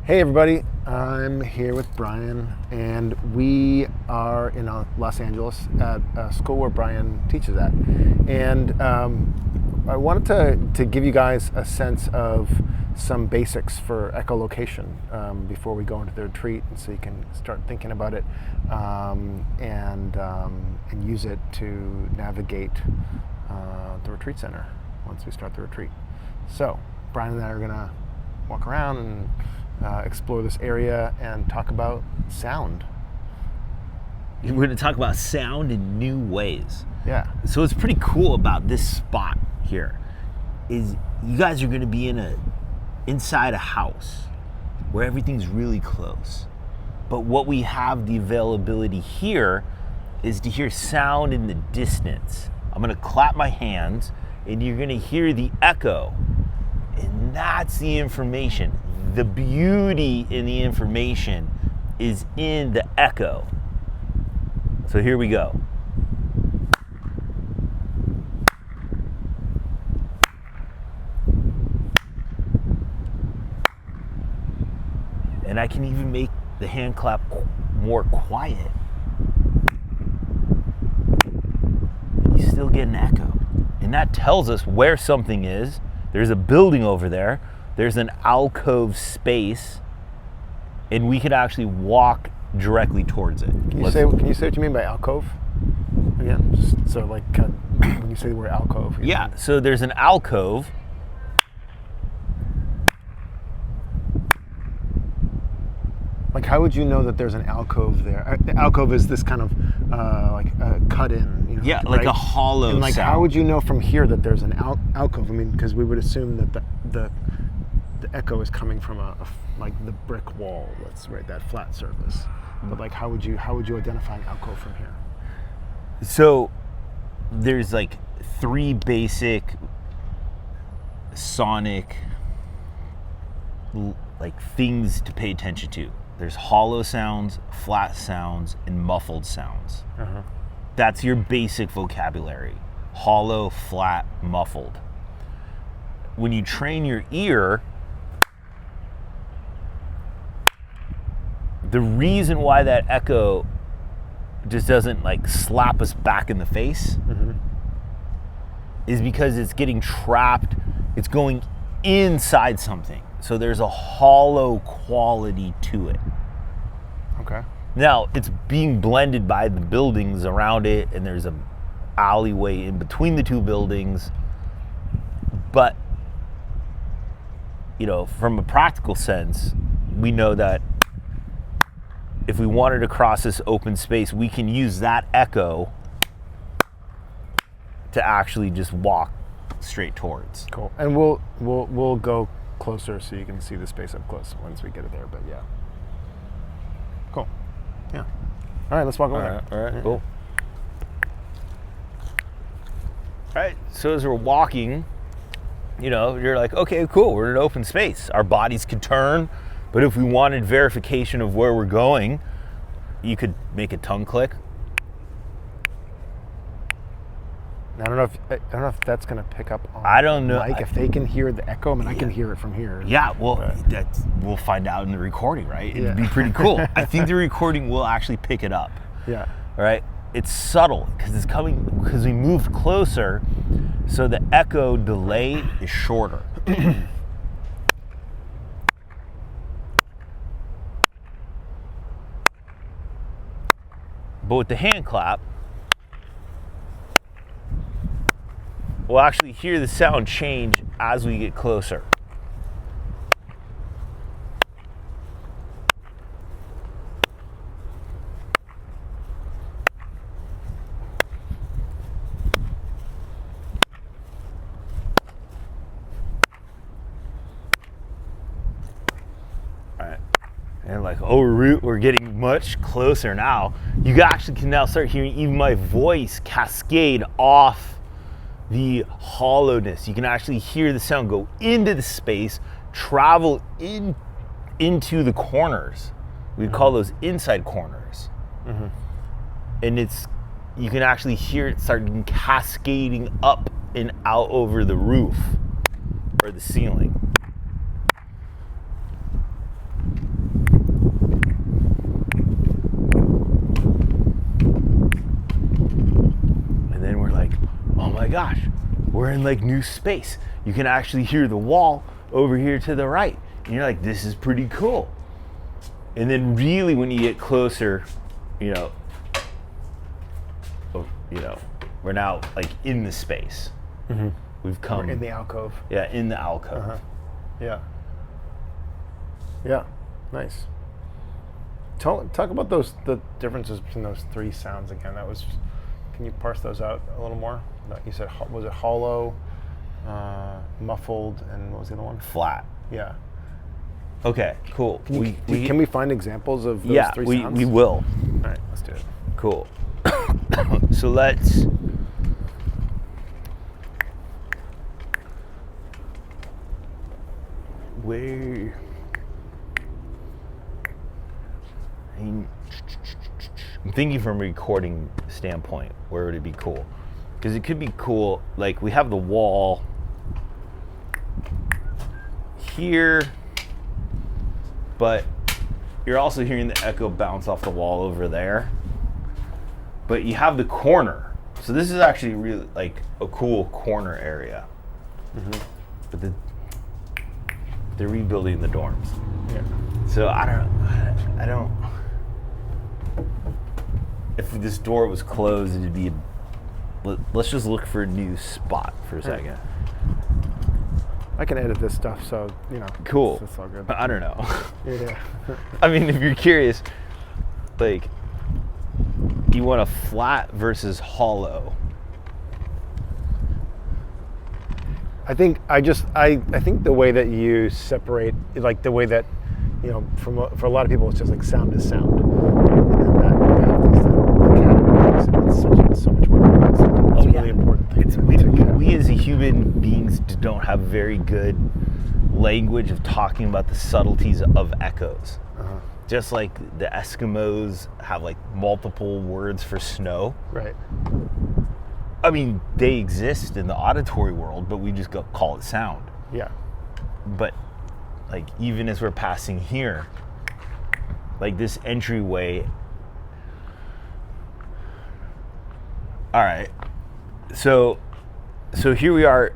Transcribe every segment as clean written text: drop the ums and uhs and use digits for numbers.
Hey everybody, I'm here with Brian, and we are in Los Angeles at a school where Brian teaches at. And I wanted to give you guys a sense of some basics for echolocation before we go into the retreat, and so you can start thinking about it and use it to navigate the retreat center once we start the retreat. So Brian and I are gonna walk around and explore this area and talk about sound. We're going to talk about sound in new ways. Yeah. So what's pretty cool about this spot here is you guys are going to be inside a house where everything's really close. But what we have the availability here is to hear sound in the distance. I'm going to clap my hands and you're going to hear the echo. And that's the information. The beauty in the information is in the echo. So here we go. And I can even make the hand clap more quiet. You still get an echo. And that tells us where something is. There's a building over there. There's an alcove space, and we could actually walk directly towards it. Can you say what you mean by alcove again? Just so like when you say the word alcove. Yeah, so there's an alcove. Like, how would you know that there's an alcove there? The alcove is this kind of like a cut in. You know, Yeah, right? like a hollow And like, sound. how would you know from here that there's an alcove? I mean, because we would assume that the echo is coming from like the brick wall that's right, that flat surface. But like, how would you identify an alcove from here? So there's like three basic sonic like things to pay attention to. There's hollow sounds, flat sounds, and muffled sounds. Uh-huh. That's your basic vocabulary. Hollow, flat, muffled. When you train your ear, the reason why that echo just doesn't like slap us back in the face is because it's getting trapped, it's going inside something. So there's a hollow quality to it. Okay. Now, it's being blended by the buildings around it, and there's an alleyway in between the two buildings. But, you know, from a practical sense, we know that if we wanted to cross this open space, we can use that echo to actually just walk straight towards. Cool. And we'll go closer so you can see the space up close once we get it there. But yeah. Cool. Yeah. All right, let's walk over there. All right, cool. All right, so as we're walking, you know, you're like, okay, cool, we're in an open space. Our bodies could turn, but if we wanted verification of where we're going, you could make a tongue click. I don't know if that's gonna pick up on I don't know. Mike, if they can hear the echo. I mean, I can hear it from here. Yeah, well, we'll find out in the recording, right? It'd be pretty cool. I think the recording will actually pick it up. Yeah. All right. It's subtle because we moved closer, so the echo delay is shorter. But with the hand clap, we'll actually hear the sound change as we get closer. All right. And like, oh, we're getting much closer now. You actually can now start hearing even my voice cascade off the hollowness. You can actually hear the sound go into the space, travel into the corners. We call those inside corners. And you can actually hear it starting cascading up and out over the roof or the ceiling. gosh, we're in like new space. You can actually hear the wall over here to the right. And you're like, this is pretty cool. And then really when you get closer, you know, we're now like in the space. Mm-hmm. We've come We're in the alcove. Yeah, in the alcove. Uh-huh. Yeah. Yeah. Nice. Talk about the differences between those three sounds again. Can you parse those out a little more? You said, was it hollow, muffled, and what was the other one? Flat. Yeah. Okay, cool. Can we find examples of those three sounds? We will. All right, let's do it. Cool. So let's. Where? I'm thinking from a recording standpoint, where would it be cool? Because it could be cool, like we have the wall here, but you're also hearing the echo bounce off the wall over there. But you have the corner. So this is actually really like a cool corner area. Mm-hmm. But they're rebuilding the dorms. Yeah. So I don't. If this door was closed, it'd be. Let's just look for a new spot for a second. I can edit this stuff, so Cool. It's all good. I don't know. Yeah. I mean, if you're curious, like, you want a flat versus hollow. I think the way that you separate, like the way that, for a lot of people, it's just like sound is sound. And then that you have the categories, and it's so much more nuanced. It's a really important thing. We as human beings don't have very good language of talking about the subtleties of echoes. Uh-huh. Just like the Eskimos have like multiple words for snow. Right. I mean, they exist in the auditory world, but we just call it sound. Yeah. But like even as we're passing here, like this entryway. All right. So here we are,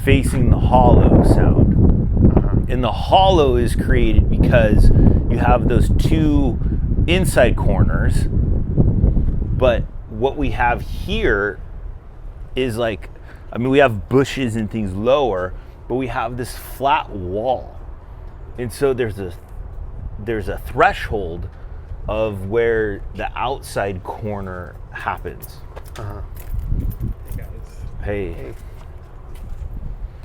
facing the hollow sound. Uh-huh. And the hollow is created because you have those two inside corners, but what we have here is like, we have bushes and things lower, but we have this flat wall. And so there's a threshold of where the outside corner happens. Uh-huh. Hey.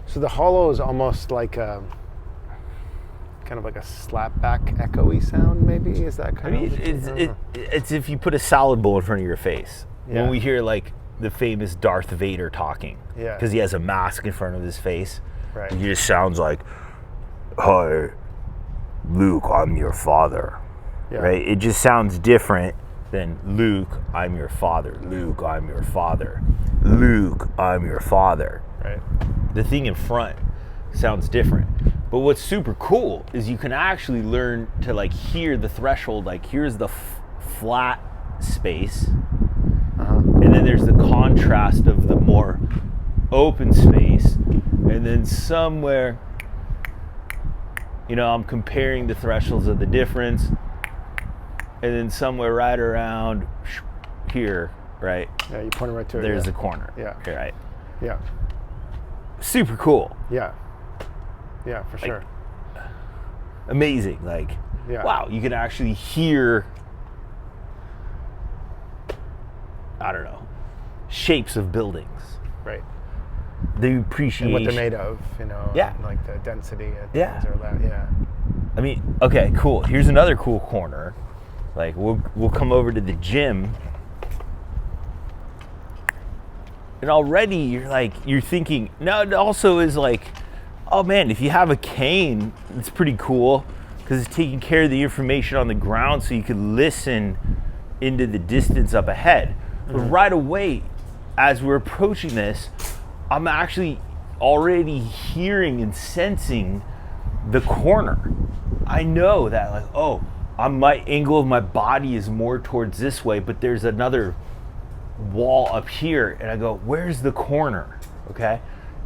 So the hollow is almost like a kind of like a slapback echoey sound, maybe? Is that kind of? It's if you put a salad bowl in front of your face. Yeah. When we hear like the famous Darth Vader talking, yeah, because he has a mask in front of his face. Right. He just sounds like, "Hi, Luke, I'm your father." Yeah. Right? It just sounds different than Luke, I'm your father. Luke, I'm your father. Luke, I'm your father. Right. The thing in front sounds different. But what's super cool is you can actually learn to like hear the threshold. Like here's the flat space, and then there's the contrast of the more open space, and then somewhere, I'm comparing the thresholds of the difference, and then somewhere right around here, right? Yeah, you point right to it. There's the corner. Yeah. Right. Yeah. Super cool. Yeah. Yeah, for sure. Amazing. Wow, you can actually hear, I don't know, shapes of buildings. Right. The appreciation. And what they're made of, Yeah. and like the density and Yeah. things are that, yeah. Okay, cool. Here's another cool corner. Like we'll come over to the gym. And already you're thinking, no, it also is like, oh man, if you have a cane, it's pretty cool because it's taking care of the information on the ground so you can listen into the distance up ahead. Mm-hmm. But right away, as we're approaching this, I'm actually already hearing and sensing the corner. I know that my angle of my body is more towards this way, but there's another wall up here, and I go, where's the corner? Okay,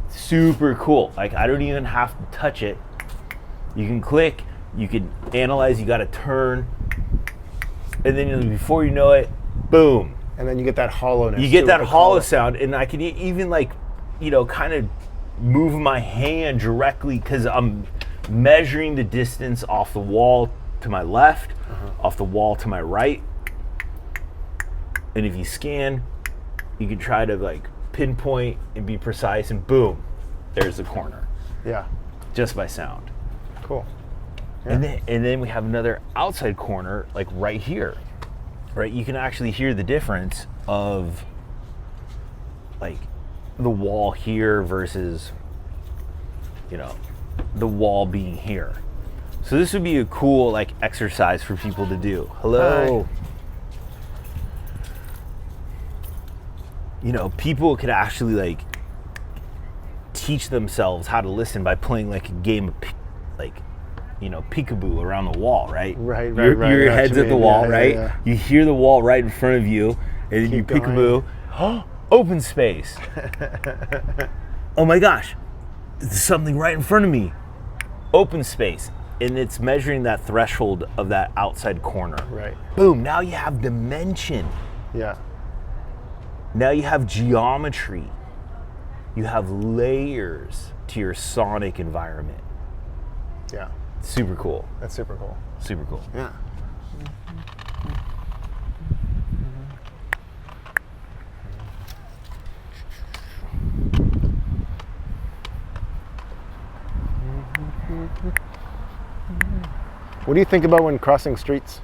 super cool. Like, I don't even have to touch it. You can click, you can analyze, you got to turn, and then before you know it, boom. And then you get that hollowness. You get that hollow sound, and I can even, like, you know, kind of move my hand directly because I'm measuring the distance off the wall to my left, off the wall to my right. And if you scan, you can try to, like, pinpoint and be precise, and boom, there's the corner. Yeah. Just by sound. Cool. Yeah. And then we have another outside corner, like right here. Right? You can actually hear the difference of, like, the wall here versus, you know, the wall being here. So this would be a cool, like, exercise for people to do. Hello. Hi. You know, people could actually, like, teach themselves how to listen by playing, like, a game of, like, you know, peekaboo around the wall, right? Right. Your head's at the wall, Yeah, right? yeah. You hear the wall right in front of you, and then you Keep peekaboo. Open space. Oh my gosh, there's something right in front of me. Open space. And it's measuring that threshold of that outside corner. Right. Boom, now you have dimension. Yeah. Now you have geometry. You have layers to your sonic environment. Yeah. Super cool. That's super cool. Super cool. Yeah. What do you think about when crossing streets?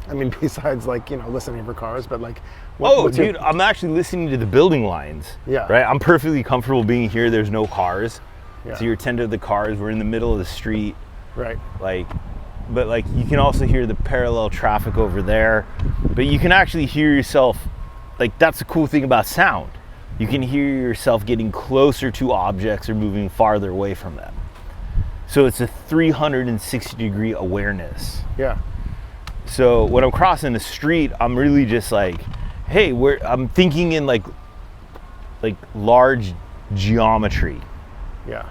I mean, besides, like, you know, listening for cars, but, like, what's dude, I'm actually listening to the building lines. Yeah. Right? I'm perfectly comfortable being here. There's no cars. Yeah. So you're attentive to the cars. We're in the middle of the street. Right. Like, but, like, you can also hear the parallel traffic over there. But you can actually hear yourself, like, that's the cool thing about sound. You can hear yourself getting closer to objects or moving farther away from them. So it's a 360-degree awareness. Yeah. So when I'm crossing the street, I'm really just like, hey, I'm thinking in, like large geometry. Yeah.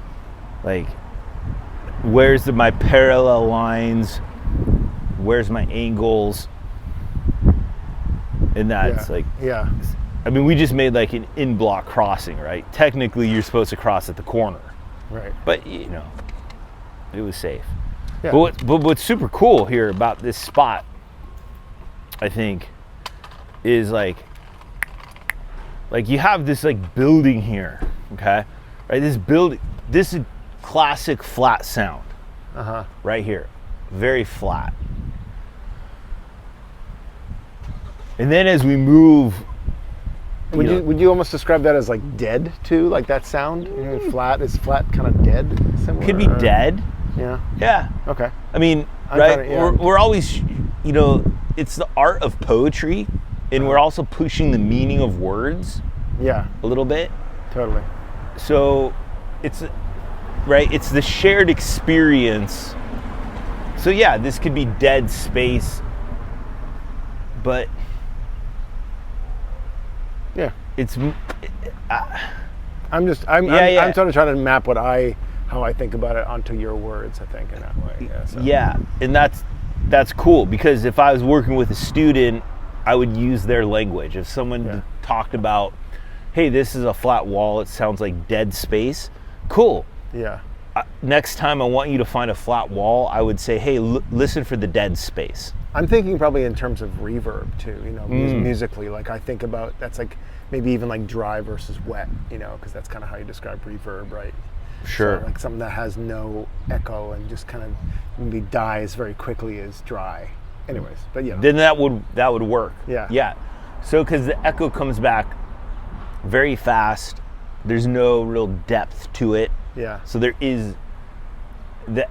Like, where's my parallel lines? Where's my angles? And that's like, Yeah. I mean, we just made, like, an in-block crossing, right? Technically, you're supposed to cross at the corner, Right. but, you know, it was safe. Yeah. But what's super cool here about this spot, I think, is like you have this, like, building here, okay? Right? This is classic flat sound. Right here. Very flat. And then as we move, would you almost describe that as, like, dead too? Like, that sound? You know, flat, is flat kind of dead? Similar, could be or- dead. Yeah. Yeah. Okay. I mean, I'm right? kinda- yeah. We're always, you know, it's the art of poetry, and we're also pushing the meaning of words Yeah. a little bit. Totally. So it's, right, it's the shared experience. So yeah, this could be dead space, but Yeah. it's, I'm sort of trying to map how I think about it onto your words, I think, in that way. Yeah. So. yeah, and that's cool, because if I was working with a student, I would use their language. If someone talked about, hey, this is a flat wall, it sounds like dead space, cool. Yeah. Next time I want you to find a flat wall, I would say, hey, listen for the dead space. I'm thinking probably in terms of reverb too, you know, musically. Like, I think about, that's like maybe even like dry versus wet, you know, because that's kind of how you describe reverb, right? Sure. So, like, something that has no echo and just kind of maybe dies very quickly is dry. Anyways, but yeah. Then that would work. Yeah. Yeah. So because the echo comes back very fast, there's no real depth to it. Yeah. So the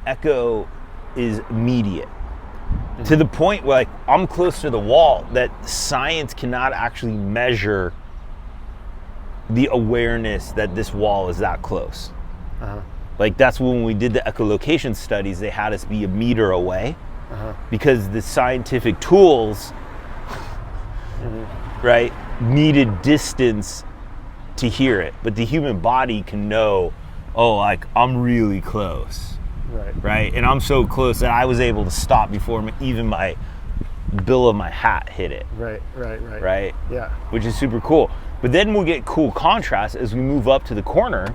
echo is immediate. To the point where, like, I'm close to the wall that science cannot actually measure the awareness that this wall is that close. Like, that's when we did the echolocation studies, they had us be a meter away because the scientific tools, right, needed distance to hear it, but the human body can know, oh, like I'm really close, right? And I'm so close that I was able to stop before even my bill of my hat hit it. Right? Yeah. Which is super cool. But then we'll get cool contrast as we move up to the corner,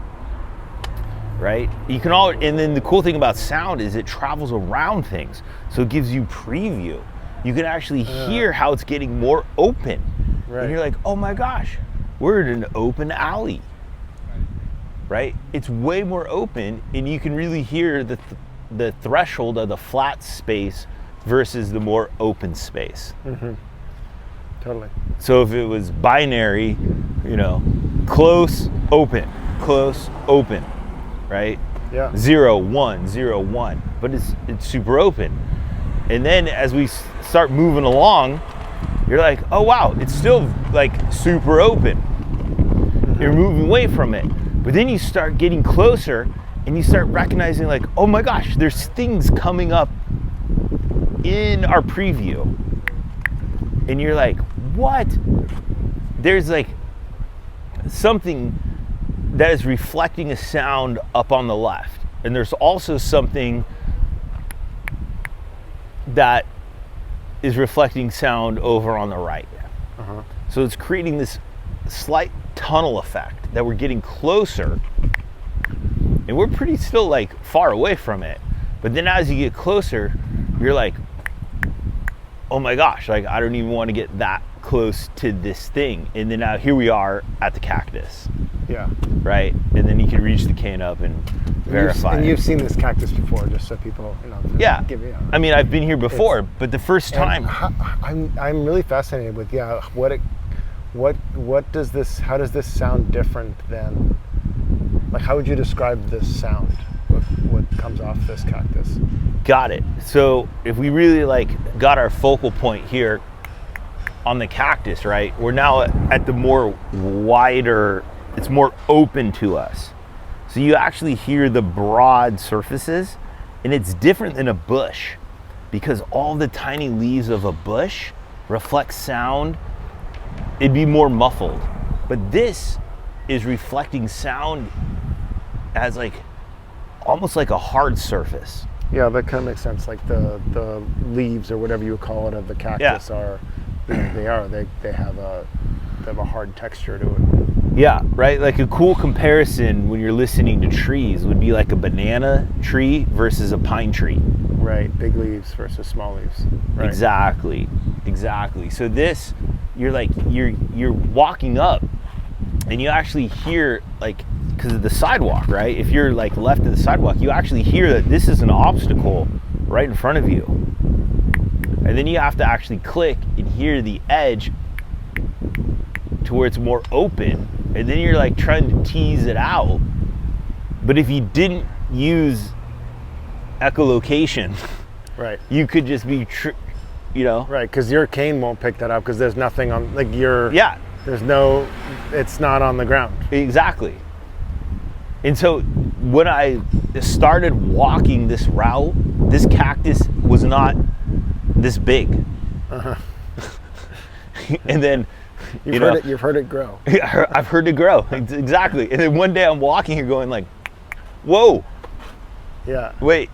right? And then the cool thing about sound is it travels around things. So it gives you preview. You can actually hear how it's getting more open. Right. And you're like, oh my gosh, we're in an open alley, right? It's way more open, and you can really hear the threshold of the flat space versus the more open space. Totally. So if it was binary, close, open, right? Yeah. 0, 1, 0, 1, but it's super open. And then as we start moving along, you're like, oh wow, it's still like super open. You're moving away from it. But then you start getting closer and you start recognizing like, oh my gosh, there's things coming up in our preview. And you're like, what? There's like something that is reflecting a sound up on the left. And there's also something that is reflecting sound over on the right. So it's creating this slight tunnel effect that we're getting closer, and we're pretty still like far away from it. But then as you get closer, you're like, oh my gosh, like I don't even want to get that close to this thing. And then now here we are at the cactus. Yeah. Right? And then you can reach the cane up and verify. And you've seen this cactus before, just so people, Yeah. I mean, I've been here before, but the first time. I'm really fascinated with what does this? How does this sound different than? Like, how would you describe this sound? What comes off this cactus? Got it. So if we really got our focal point here on the cactus, right? We're now at the more wider. It's more open to us. So you actually hear the broad surfaces, and it's different than a bush because all the tiny leaves of a bush reflect sound. It'd be more muffled. But this is reflecting sound as almost like a hard surface. Yeah, that kind of makes sense. Like the leaves or whatever you would call it of the cactus are, they have a hard texture to it. Yeah, right. Like a cool comparison when you're listening to trees would be like a banana tree versus a pine tree. Right, big leaves versus small leaves. Right. Exactly. So this, you're walking up, and you actually hear because of the sidewalk, right? If you're left of the sidewalk, you actually hear that this is an obstacle right in front of you, and then you have to actually click and hear the edge to where it's more open. And then you're trying to tease it out. But if you didn't use echolocation, right, you could just be, right, because your cane won't pick that up because there's nothing on there's no, it's not on the ground. Exactly. And so when I started walking this route, this cactus was not this big. And then You've heard it grow. I've heard it grow. Exactly. And then one day I'm walking here going whoa. Yeah. Wait,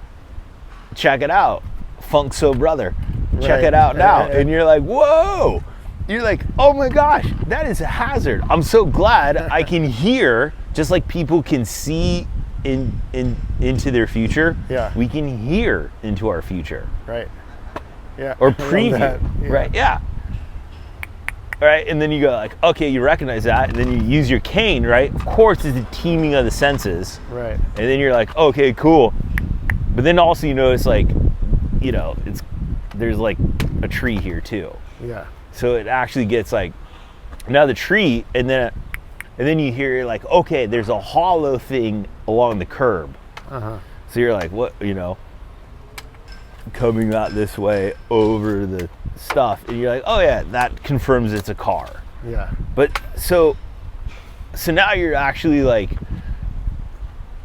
check it out. Funk So Brother. Check Right. it out now. Yeah. And you're like, whoa. You're like, oh my gosh, that is a hazard. I'm so glad I can hear, just like people can see into their future. Yeah. We can hear into our future. Right. Yeah. Or I love preview. that. Yeah. Right. Yeah. Right, and then you go okay, you recognize that, and then you use your cane, right? Of course, it's the teaming of the senses. Right. And then you're like, okay, cool. But then also you notice it's there's a tree here too. Yeah. So it actually gets now the tree, and then you hear okay, there's a hollow thing along the curb. So you're like, what, coming out this way over the stuff, and you're like, oh yeah, that confirms it's a car. Yeah. But so now you're actually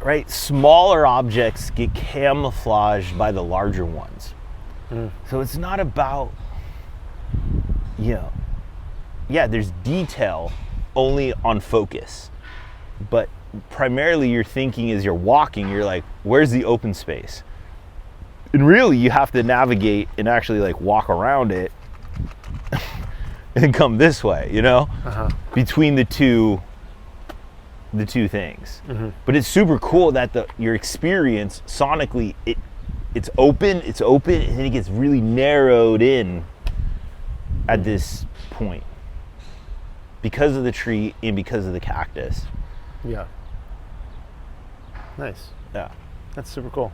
right, smaller objects get camouflaged by the larger ones. So it's not about yeah, there's detail only on focus, but primarily you're thinking as you're walking, you're like, where's the open space? And really you have to navigate and actually like walk around it and come this way, you know, between the two things. But it's super cool that your experience sonically, it's open, and then it gets really narrowed in at this point because of the tree and because of the cactus. Yeah. Nice. Yeah. That's super cool.